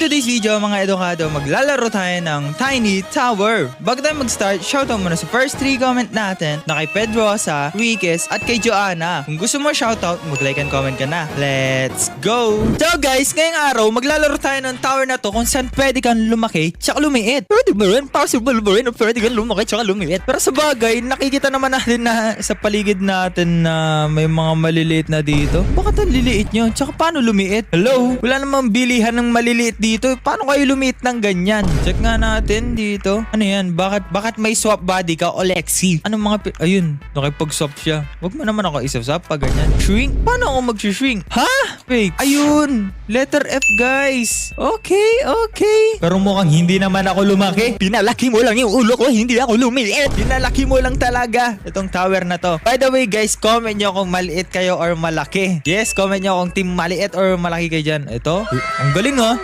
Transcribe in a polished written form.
today's video mga edukado, maglalaro tayo ng Tiny Tower. Bago tayo mag-start, shoutout muna sa first 3 comment natin na kay Pedrosa, Riquez at kay Joanna. Kung gusto mo shoutout, mag-like and comment ka na. Let's go! So guys, ngayong araw, maglalaro tayo ng tower na to kung saan pwede kang lumaki tsaka lumiit. Pwede ba rin? Possible ba rin? Pwede kang lumaki tsaka lumiit. Pero sa bagay, nakikita naman natin na sa paligid natin na may mga maliliit na dito. Bakit ang liliit nyo? Tsaka paano lumiit? Hello? Wala namang bilihan ng maliliit dito. Paano kayo lumiit ng ganyan? Check nga natin dito. Ano yan? Bakit may swap body ka, Olexi? Anong mga... Ayun, nakipag-swap siya. Huwag mo naman ako isaswap pa ganyan. Shrink? Paano ako mag-shrink? Ha? Fake. Ayun! Letter F, guys. Okay. Pero mukhang hindi naman ako lumaki. Pinalaki mo lang yung ulo ko. Hindi ako lumiit. Pinalaki mo lang talaga itong tower na to. By the way, guys, comment nyo kung maliit kayo or malaki. Yes, comment nyo kung team maliit or malaki kayo dyan. Ito, ang galing ha.